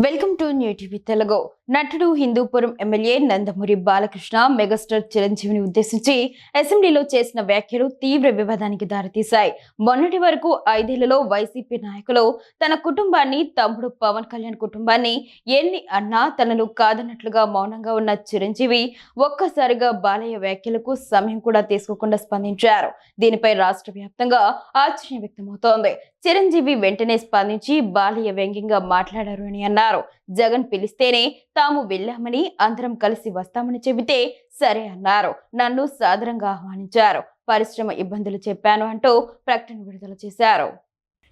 Welcome to new TV Telugu. నటుడు Hindupuram MLA Nandamuri Balakrishna megastar చిరంజీవిని ఉద్దేశించి అసెంబ్లీలో చేసిన వ్యాఖ్యలు తీవ్ర వివాదానికి దారితీశాయి. మొన్నటి వరకు 5 ఏళ్లలో వైసీపీ నాయకులు తన కుటుంబాన్ని, తమ్ముడు పవన్ కళ్యాణ్ కుటుంబాన్ని ఎన్ని అన్నా తనను కాదన్నట్లుగా మౌనంగా ఉన్న చిరంజీవి ఒక్కసారిగా బాలయ్య వ్యాఖ్యలకు సమయం కూడా తీసుకోకుండా స్పందించారు. దీనిపై రాష్ట్ర వ్యాప్తంగా ఆశ్చర్యం వ్యక్తమవుతోంది. చిరంజీవి వెంటనే స్పందించి బాలయ్య వ్యంగ్యంగా మాట్లాడారు అని అన్నారు. జగన్ పిలిస్తేనే తాము వెళ్ళామని, అందరం కలిసి వస్తామని చెబితే సరే అన్నారు. నన్ను సాదరంగా ఆహ్వానించారు. పరిశ్రమ ఇబ్బందులు చెప్పాను అంటూ ప్రకటన విడుదల చేశారు.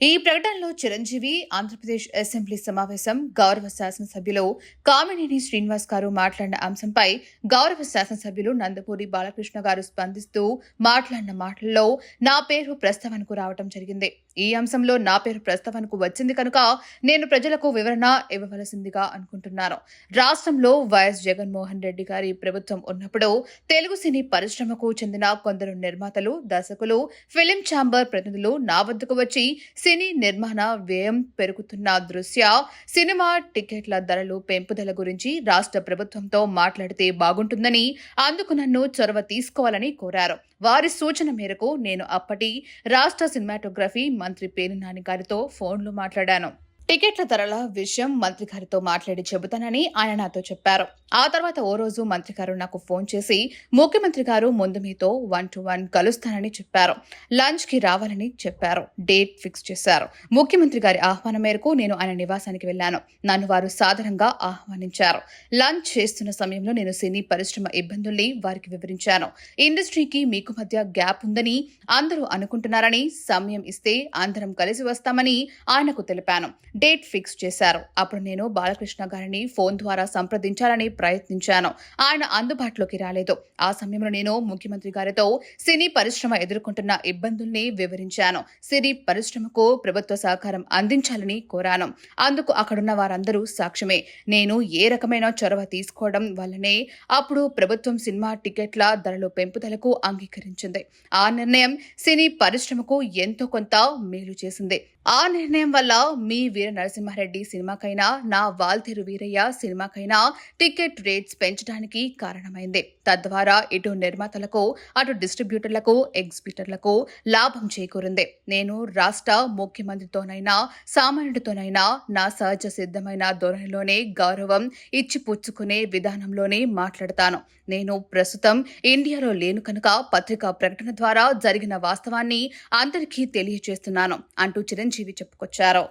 ఈ ప్రకటనలో చిరంజీవి ఆంధ్రప్రదేశ్ అసెంబ్లీ సమావేశం గౌరవ శాసనసభ్యులు కామినేని శ్రీనివాస్ గారు మాట్లాడిన అంశంపై గౌరవ శాసనసభ్యులు నందమూరి బాలకృష్ణ గారు స్పందిస్తూ మాట్లాడిన మాటల్లో నా పేరు ప్రస్తావనకు రావటం జరిగింది. ఈ అంశంలో నా పేరు ప్రస్తావనకు వచ్చింది కనుక నేను ప్రజలకు వివరణ ఇవ్వవలసిందిగా అనుకుంటున్నాను. రాష్ట్రంలో వైఎస్ జగన్మోహన్ రెడ్డి గారి ప్రభుత్వం ఉన్నప్పుడు తెలుగు సినీ పరిశ్రమకు చెందిన కొందరు నిర్మాతలు, దర్శకులు, ఫిలిం ఛాంబర్ ప్రతినిధులు నా వద్దకు వచ్చి సినీ నిర్మాణ వ్యయం పెరుగుతున్న దృష్ట్యా సినిమా టికెట్ల ధరలు పెంపుదల గురించి రాష్ట్ర ప్రభుత్వంతో మాట్లాడితే బాగుంటుందని, అందుకు నన్ను చొరవ తీసుకోవాలని కోరారు. వారి సూచన మేరకు నేను అప్పటి రాష్ట్ర సినిమాటోగ్రఫీ మంత్రి పేర్ని నాని గారితో ఫోన్లో మాట్లాడాను. టికెట్ల ధరల విషయం మంత్రి గారితో మాట్లాడి చెబుతానని ఆయన నాతో చెప్పారు. ఆ తర్వాత ఓ రోజు మంత్రి గారు నాకు ఫోన్ చేసి ముఖ్యమంత్రి గారు ముందు మీతో 1-to-1 కలుస్తానని చెప్పారు. లంచ్ కి రావాలని చెప్పారు. డేట్ ఫిక్స్ చేశారు. ముఖ్యమంత్రి గారి ఆహ్వానం మేరకు నేను ఆయన నివాసానికి వెళ్లాను. నన్ను వారు సాదరంగా ఆహ్వానించారు. లంచ్ చేస్తున్న సమయంలో నేను సినీ పరిశ్రమ ఇబ్బందుల్ని వారికి వివరించాను. ఇండస్ట్రీకి మీకు మధ్య గ్యాప్ ఉందని అందరూ అనుకుంటున్నారని, సమయం ఇస్తే అందరం కలిసి వస్తామని ఆయనకు తెలిపాను. డేట్ ఫిక్స్ చేశారు. అప్పుడు నేను బాలకృష్ణ గారిని ఫోన్ ద్వారా సంప్రదించాలని ప్రయత్నించాను. ఆయన అందుబాటులోకి రాలేదు. ఆ సమయంలో నేను ముఖ్యమంత్రి గారితో సినీ పరిశ్రమ ఎదుర్కొంటున్న ఇబ్బందుల్ని వివరించాను. సినీ పరిశ్రమకు ప్రభుత్వ సహకారం అందించాలని కోరాను. అందుకు అక్కడున్న వారందరూ సాక్ష్యమే. నేను ఏ రకమైన చొరవ తీసుకోవడం వల్లనే అప్పుడు ప్రభుత్వం సినిమా టికెట్ల ధరలు పెంపుదలకు అంగీకరించింది. ఆ నిర్ణయం సినీ పరిశ్రమకు ఎంతో కొంత మేలు చేసింది. ఆ నిర్ణయం వల్ల మీ వీర నరసింహారెడ్డి సినిమాకైనా, నా వాల్తేరు వీరయ్య సినిమాకైనా టికెట్ రేట్స్ పెంచడానికి కారణమైంది. తద్వారా ఇటు నిర్మాతలకు, అటు డిస్ట్రిబ్యూటర్లకు, ఎగ్జిబిటర్లకు లాభం చేకూరింది. నేను రాష్ట్ర ముఖ్యమంత్రితోనైనా, సామాన్యుడితోనైనా నా సహజ సిద్ధమైన ధోరణిలోనే, గౌరవం ఇచ్చి పుచ్చుకునే విధానంలోనే మాట్లాడతాను. నేను ప్రస్తుతం ఇండియాలో లేను కనుక పత్రికా ప్రకటన ద్వారా జరిగిన వాస్తవాన్ని అందరికీ తెలియజేస్తున్నాను అంటూ చిరంజీవి చెప్పుకొచ్చారు.